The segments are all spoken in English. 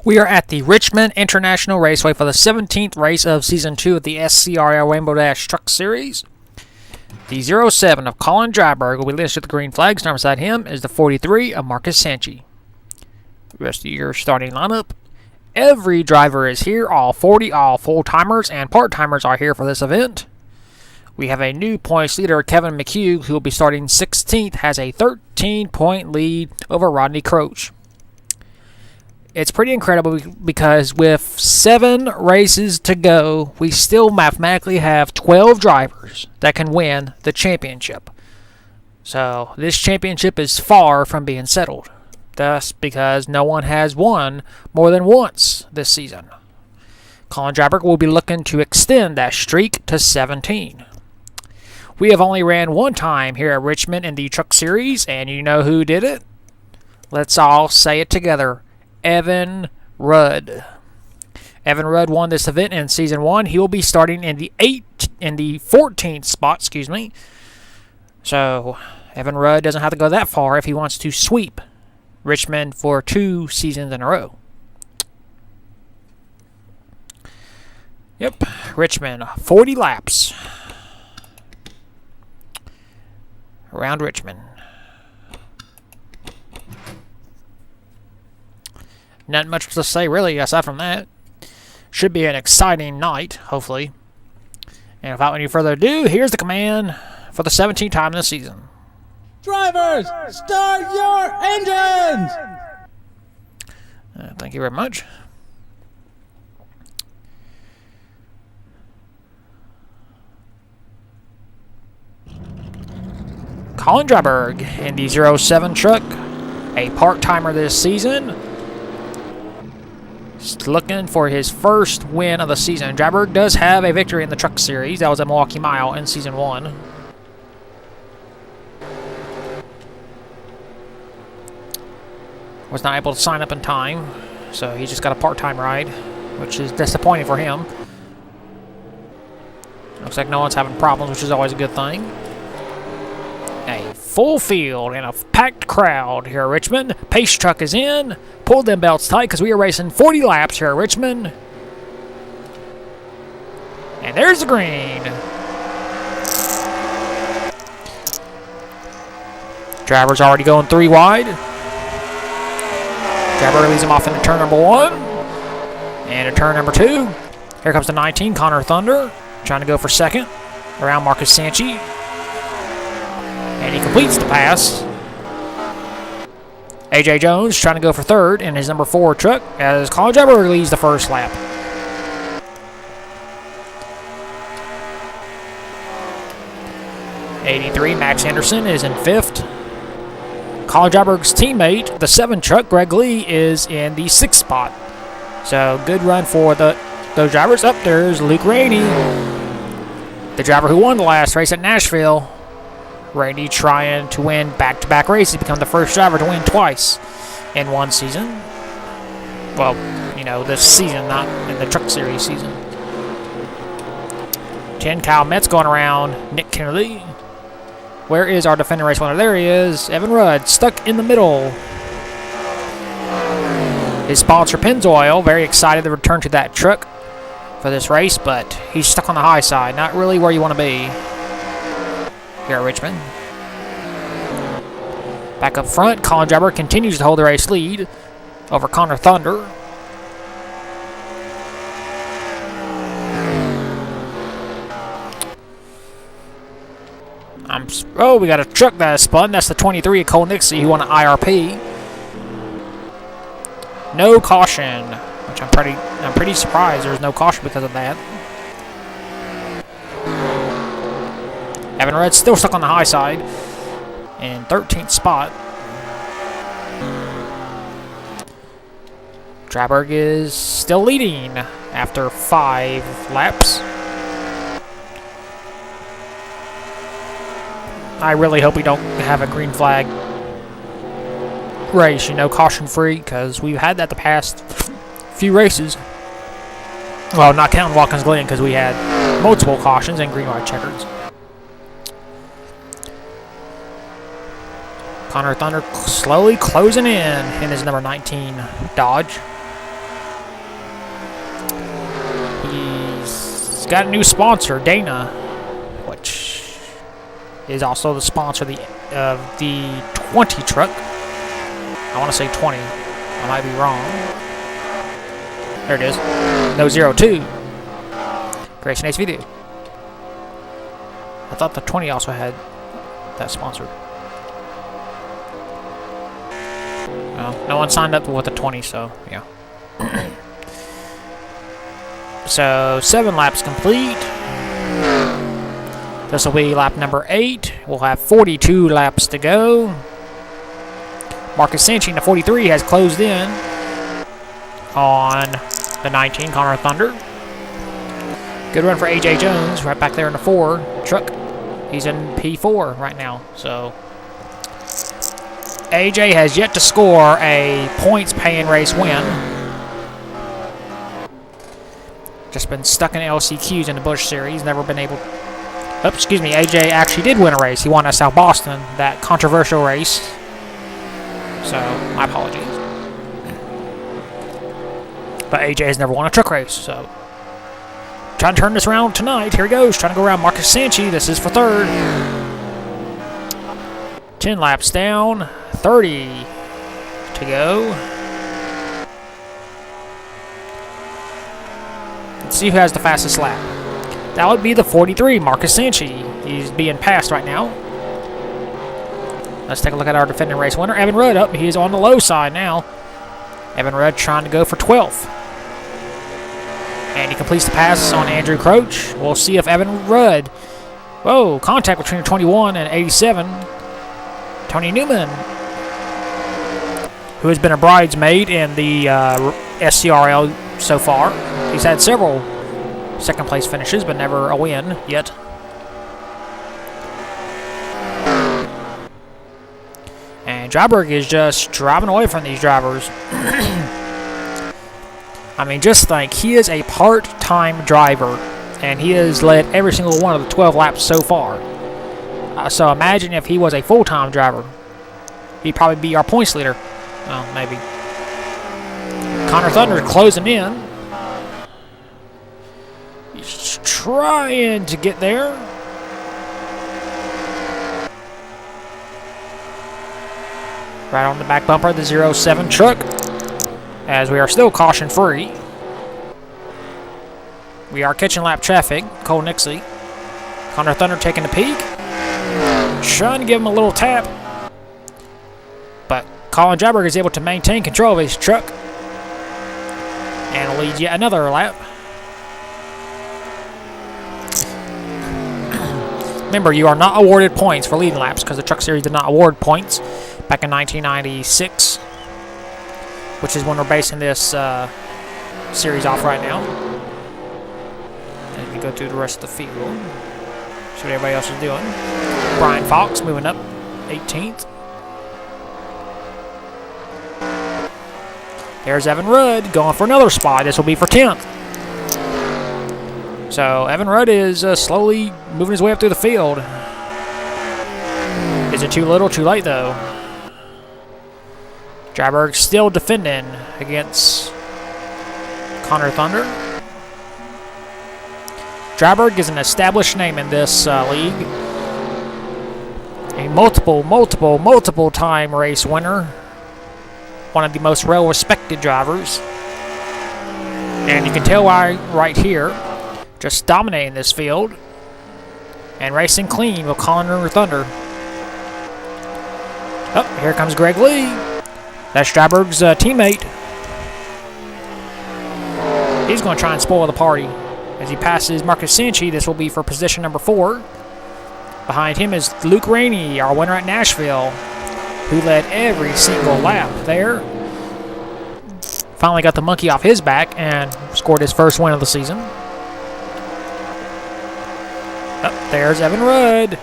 We are at the Richmond International Raceway for the 17th race of Season 2 of the SCRL Rainbow Dash Truck Series. The 07 of Colin Dryberg will be listed with the green flags. Number beside him is the 43 of Marcus Sanchi. The rest of your starting lineup. Every driver is here. All 40, all full-timers and part-timers are here for this event. We have a new points leader, Kevin McHugh, who will be starting 16th, has a 13-point lead over Rodney Croach. It's pretty incredible because with 7 races to go, we still mathematically have 12 drivers that can win the championship. So this championship is far from being settled. Thus, because no one has won more than once this season. Colin Dryberg will be looking to extend that streak to 17. We have only ran one time here at Richmond in the Truck Series, and you know who did it? Let's all say it together. Evan Rudd. Evan Rudd won this event in Season 1. He will be starting in the 14th spot, So, Evan Rudd doesn't have to go that far if he wants to sweep Richmond for 2 seasons in a row. Yep, Richmond, 40 laps around Richmond. Not much to say, really, aside from that. Should be an exciting night, hopefully. And without any further ado, here's the command for the 17th time this season. Drivers, start your engines! Thank you very much. Colin Dryberg in the 07 truck, a part-timer this season. Just looking for his first win of the season. Dryberg does have a victory in the Truck Series. That was at Milwaukee Mile in Season 1. Was not able to sign up in time, so he just got a part-time ride, which is disappointing for him. Looks like no one's having problems, which is always a good thing. A full field and a packed crowd here at Richmond. Pace truck is in. Pull them belts tight because we are racing 40 laps here at Richmond. And there's the green. Driver's already going 3 wide. Driver leads him off into turn number 1. And in turn number 2. Here comes the 19, Connor Thunder. Trying to go for second. Around Marcus Sanchi. And he completes the pass. AJ Jones trying to go for third in his number 4 truck as Colin Dryberg leads the first lap. '83 Max Henderson is in 5th. Colin Dryberg's teammate, the 7 truck, Greg Lee, is in the 6th spot. So good run for those drivers. Up there's Luke Rainey, the driver who won the last race at Nashville. Rainey trying to win back-to-back races, become the first driver to win twice in one season. Well, you know, this season, not in the Truck Series season. 10, Kyle Metz going around Nick Kennedy. Where is our defending race winner? There he is, Evan Rudd, stuck in the middle. His sponsor, Pennzoil, very excited to return to that truck for this race, but he's stuck on the high side, not really where you want to be here at Richmond. Back up front, Colin Dryberg continues to hold the race lead over Connor Thunder. We got a truck that is spun. That's the 23 of Cole Nixie who won an IRP. No caution, which I'm pretty surprised there's no caution because of that. Evan Rudd still stuck on the high side in 13th spot. Dryberg is still leading after 5 laps. I really hope we don't have a green flag race, you know, caution free, because we've had that the past few races. Well, not counting Watkins Glen because we had multiple cautions and green white checkers. Connor Thunder slowly closing in his number 19 Dodge. got a new sponsor, Dana, which is also the sponsor of the 20 truck. I want to say 20. I might be wrong. There it is. No 02. Creation Ace Video. I thought the 20 also had that sponsored. Well, no one signed up with the 20, so yeah. So 7 laps complete. This will be lap number 8. We'll have 42 laps to go. Marcus Sanchez, the 43, has closed in on the 19 Connor Thunder. Good run for AJ Jones, right back there in the 4 truck. He's in P4 right now, so AJ has yet to score a points-paying race win. Just been stuck in LCQs in the Busch Series. Never been able. Oops, excuse me. AJ actually did win a race. He won at South Boston, that controversial race. So my apologies. But AJ has never won a truck race, so. Trying to turn this around tonight. Here he goes. Trying to go around Marcus Sanchez. This is for 3rd. 10 laps down. 30 to go. Let's see who has the fastest lap. That would be the 43, Marcus Sanchez. He's being passed right now. Let's take a look at our defending race winner, Evan Rudd. Up, he's on the low side now. Evan Rudd trying to go for 12th. And he completes the pass on Andrew Croach. We'll see if Evan Rudd... Whoa, contact between 21 and 87. Tony Newman, who has been a bridesmaid in the SCRL so far. He's had several second-place finishes, but never a win yet. And Dryberg is just driving away from these drivers. I mean, just think, he is a part-time driver, and he has led every single one of the 12 laps so far. So imagine if he was a full-time driver. He'd probably be our points leader. Well, maybe. Connor Thunder closing in. He's trying to get there. Right on the back bumper, the 07 truck. As we are still caution-free. We are catching lap traffic. Cole Nixie. Connor Thunder taking the peak. Trying to give him a little tap. But Colin Dryberg is able to maintain control of his truck. And lead yet another lap. Remember, you are not awarded points for leading laps because the Truck Series did not award points back in 1996, which is when we're basing this series off right now. And we go through the rest of the field. See what everybody else is doing. Brian Fox moving up 18th. There's Evan Rudd going for another spot. This will be for 10th. So Evan Rudd is slowly moving his way up through the field. Is it too little, too late though? Dryberg still defending against Connor Thunder. Dryberg is an established name in this league. A multiple time race winner. One of the most well-respected drivers. And you can tell why right here. Just dominating this field. And racing clean with Connor Thunder. Oh, here comes Greg Lee. That's Dryberg's teammate. He's going to try and spoil the party. As he passes Marcus Sanchez, this will be for position number 4. Behind him is Luke Rainey, our winner at Nashville, who led every single lap there. Finally got the monkey off his back and scored his first win of the season. Oh, there's Evan Rudd.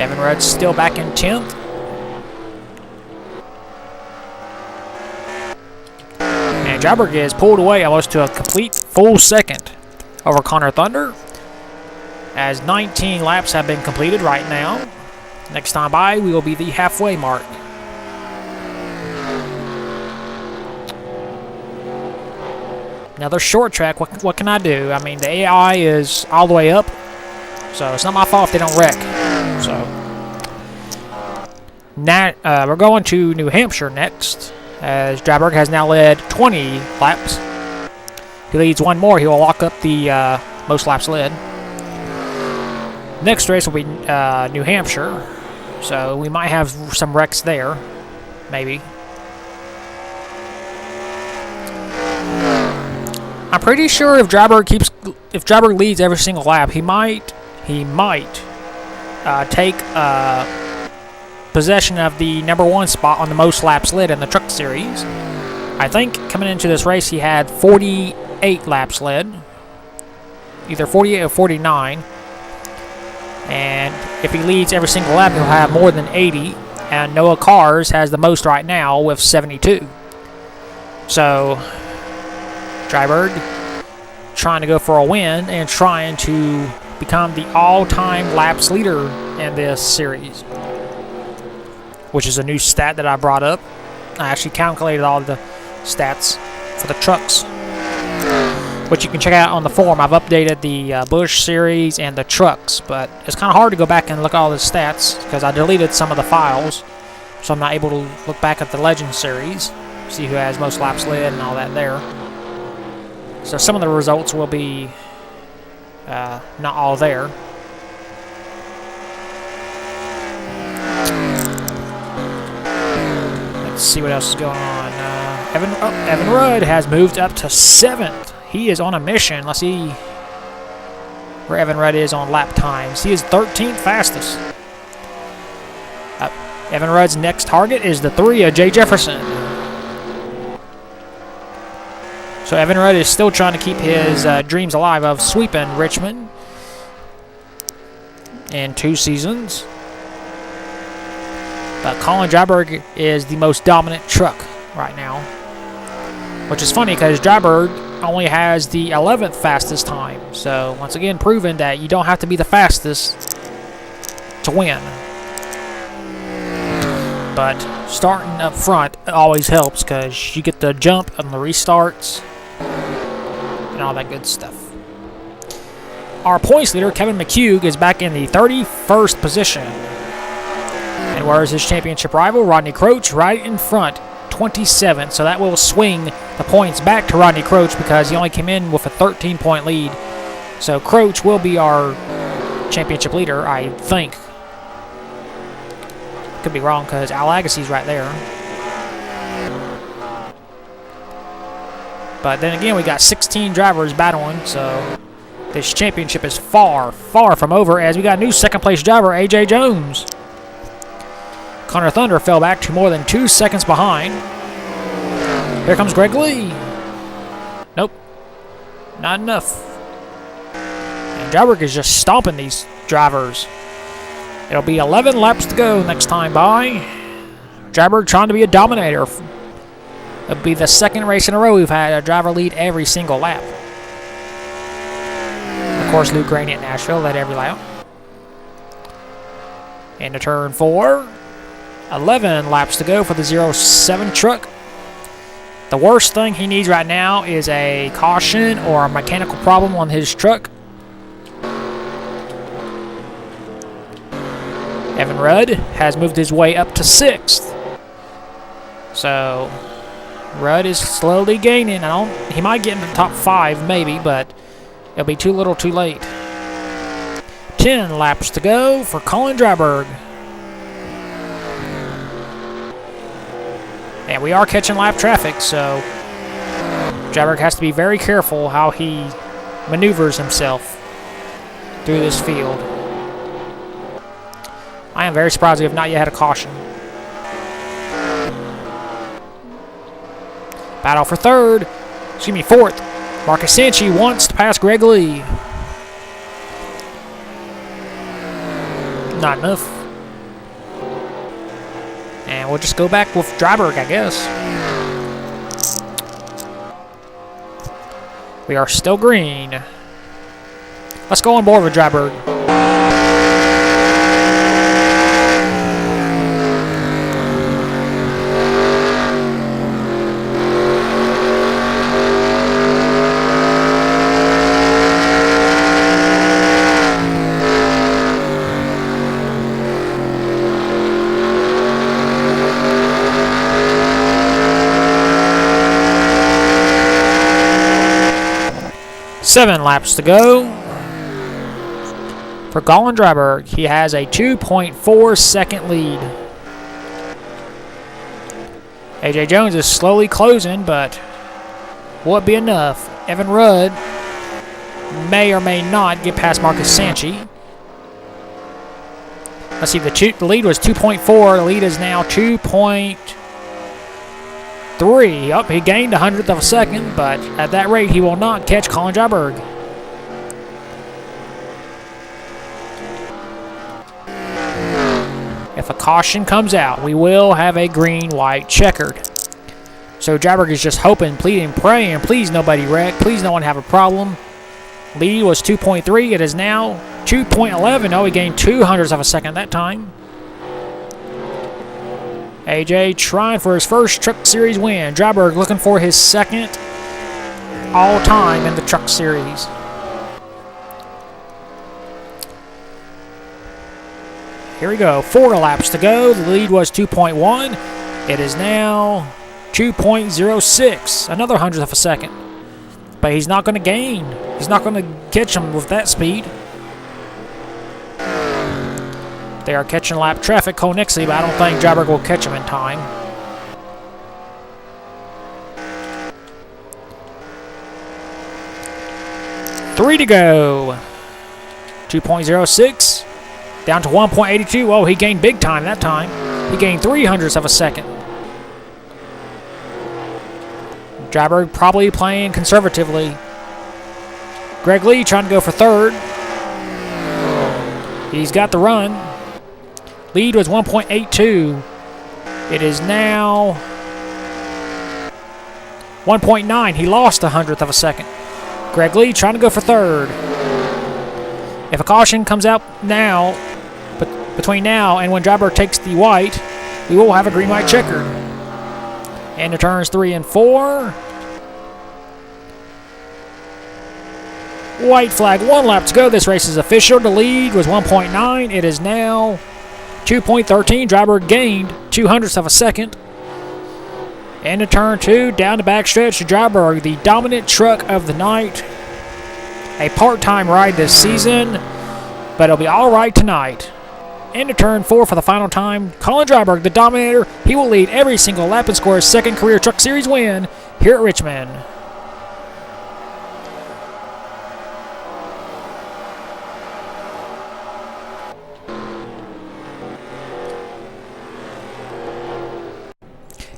Evan Rudd's still back in 10th. And Dryberg is pulled away almost to a complete full second over Connor Thunder. As 19 laps have been completed right now. Next time by, we will be the halfway mark. Another short track. What can I do? I mean, the AI is all the way up, so it's not my fault if they don't wreck. So, now we're going to New Hampshire next, as Dryberg has now led 20 laps. If he leads one more, he will lock up the most laps led. Next race will be New Hampshire, so we might have some wrecks there, maybe. I'm pretty sure if Dryberg leads every single lap, he might take possession of the #1 spot on the most laps led in the Truck Series. I think coming into this race he had 48 laps led, either 48 or 49. And if he leads every single lap, he'll have more than 80. And Noah Cars has the most right now with 72. So, Dryberg trying to go for a win and trying to become the all-time laps leader in this series, which is a new stat that I brought up. I actually calculated all the stats for the trucks, which you can check out on the forum. I've updated the Bush series and the trucks, but it's kind of hard to go back and look at all the stats because I deleted some of the files, so I'm not able to look back at the Legend series, see who has most laps led and all that there. So some of the results will be not all there. Let's see what else is going on. Evan Rudd has moved up to 7th. He is on a mission. Let's see where Evan Rudd is on lap times. He is 13th fastest. Evan Rudd's next target is the 3 of Jay Jefferson. So Evan Rudd is still trying to keep his dreams alive of sweeping Richmond in 2 seasons. But Colin Dryberg is the most dominant truck right now, which is funny because Dryberg only has the 11th fastest time. So once again, proving that you don't have to be the fastest to win. But starting up front always helps because you get the jump and the restarts and all that good stuff. Our points leader, Kevin McHugh, is back in the 31st position. And whereas his championship rival, Rodney Croach, right in front, 27th. So that will swing the points back to Rodney Croach because he only came in with a 13-point lead. So Croach will be our championship leader, I think. Could be wrong because Al Agassi's right there. But then again, we got 16 drivers battling, so this championship is far, far from over as we got a new second-place driver, A.J. Jones. Connor Thunder fell back to more than 2 seconds behind. Here comes Greg Lee. Nope. Not enough. And Dryberg is just stomping these drivers. It'll be 11 laps to go next time by. Dryberg trying to be a dominator. It'll be the second race in a row we've had a driver lead every single lap. Of course, Luke Graney at Nashville led every lap. Into turn 4. 11 laps to go for the 07 truck. The worst thing he needs right now is a caution or a mechanical problem on his truck. Evan Rudd has moved his way up to 6th. So Rudd is slowly gaining. He might get into the top 5 maybe, but it'll be too little too late. 10 laps to go for Colin Dryberg. And we are catching lap traffic, so Dryberg has to be very careful how he maneuvers himself through this field. I am very surprised we have not yet had a caution. Battle for 4th. Marcus Sanchi wants to pass Greg Lee. Not enough. And we'll just go back with Dryberg, I guess. We are still green. Let's go on board with Dryberg. 7 laps to go. For Colin Dryberg, he has a 2.4 second lead. AJ Jones is slowly closing, but will it be enough? Evan Rudd may or may not get past Marcus Sanchi. Let's see, the lead was 2.4. The lead is now 2.3. Oh, he gained a hundredth of a second, but at that rate, he will not catch Colin Dryberg. If a caution comes out, we will have a green-white checkered. So Dryberg is just hoping, pleading, praying, please nobody wreck, please no one have a problem. Lead was 2.3. It is now 2.11. Oh, he gained 2/100ths of a second that time. AJ trying for his first Truck Series win. Dryberg looking for his second all-time in the Truck Series. Here we go. 4 laps to go. The lead was 2.1. It is now 2.06. Another 100th of a second. But he's not going to gain. He's not going to catch him with that speed. They are catching lap traffic, Cole Nixley, but I don't think Dryberg will catch him in time. Three to go. 2.06. Down to 1.82. Oh, he gained big time that time. He gained 3/100ths of a second. Dryberg probably playing conservatively. Greg Lee trying to go for third. He's got the run. Lead was 1.82. It is now 1.9. He lost a 100th of a second. Greg Lee trying to go for third. If a caution comes out now, but between now and when Dryberg takes the white, we will have a green-white checker. And the turns 3 and 4. White flag, 1 lap to go. This race is official. The lead was 1.9. It is now 2.13. Dryberg gained 2/100ths of a second. And to turn 2, down the backstretch to Dryberg, the dominant truck of the night. A part-time ride this season, but it'll be all right tonight. And to turn 4 for the final time, Colin Dryberg, the dominator. He will lead every single lap and score his second career Truck Series win here at Richmond.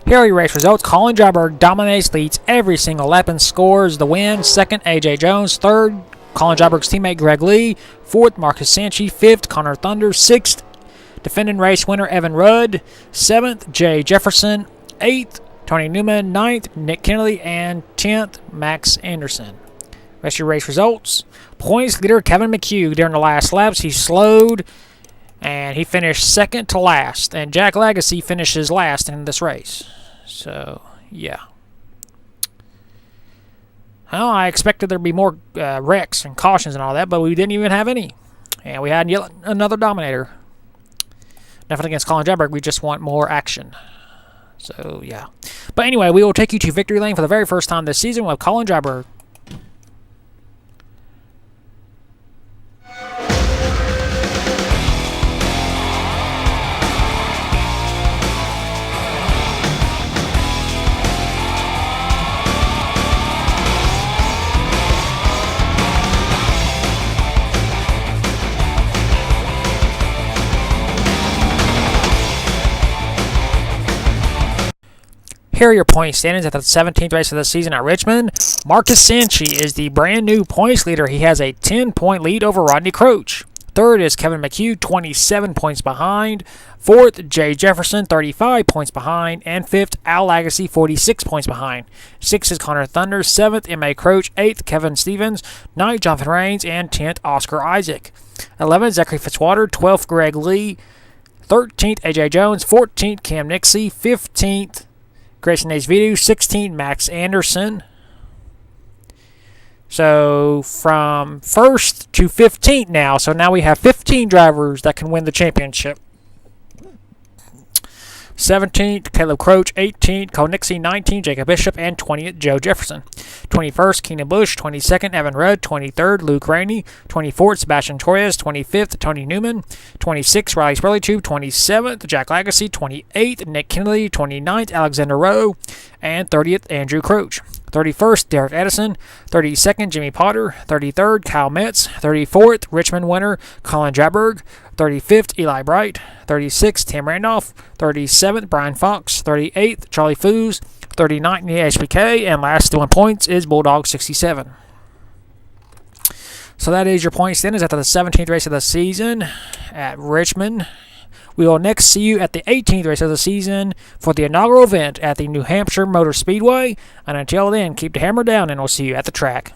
Here are your race results. Colin Dryberg dominates, leads every single lap and scores the win. Second, AJ Jones. Third, Colin Dryberg's teammate Greg Lee. Fourth, Marcus Sanchi. Fifth, Connor Thunder. Sixth, defending race winner Evan Rudd. Seventh, Jay Jefferson. Eighth, Tony Newman. Ninth, Nick Kennedy. And 10th, Max Anderson. Rest of your race results. Points leader Kevin McHugh. During the last laps, he slowed and he finished second to last. And Jack Legacy finishes last in this race. So, yeah. Well, I expected there'd be more wrecks and cautions and all that, but we didn't even have any. And we had yet another dominator. Nothing against Colin Dryberg. We just want more action. So, yeah. But anyway, we will take you to victory lane for the very first time this season with Colin Dryberg. Here are your point standings at the 17th race of the season at Richmond. Marcus Sanchi is the brand new points leader. He has a 10-point lead over Rodney Croach. Third is Kevin McHugh, 27 points behind. Fourth, Jay Jefferson, 35 points behind. And fifth, Al Agassi, 46 points behind. Sixth is Connor Thunder. Seventh, M.A. Croach. Eighth, Kevin Stevens. Ninth, Jonathan Rains. And 10th, Oscar Isaac. 11th, Zachary Fitzwater. 12th, Greg Lee. 13th, A.J. Jones. 14th, Cam Nixie. 15th, Grayson Azevedo. 16th, Max Anderson. So from 1st to 15th now. So now we have 15 drivers that can win the championship. 17th, Caleb Croach. 18th, Cole Nixie. 19th, Jacob Bishop. And 20th, Joe Jefferson. 21st, Keenan Bush. 22nd, Evan Rudd. 23rd, Luke Rainey. 24th, Sebastian Torres. 25th, Tony Newman. 26th, Riley Spurley-Tube. 27th, Jack Lagacy. 28th, Nick Kennedy. 29th, Alexander Rowe. And 30th, Andrew Croach. 31st, Derek Edison. 32nd, Jimmy Potter. 33rd, Kyle Metz. 34th, Richmond winner, Colin Dryberg. 35th, Eli Bright. 36th, Tim Randolph. 37th, Brian Fox. 38th, Charlie Foos. 39th, the HBK. And last 1 points is Bulldog 67. So that is your point standings after the 17th race of the season at Richmond. We will next see you at the 18th race of the season for the inaugural event at the New Hampshire Motor Speedway. And until then, keep the hammer down and we'll see you at the track.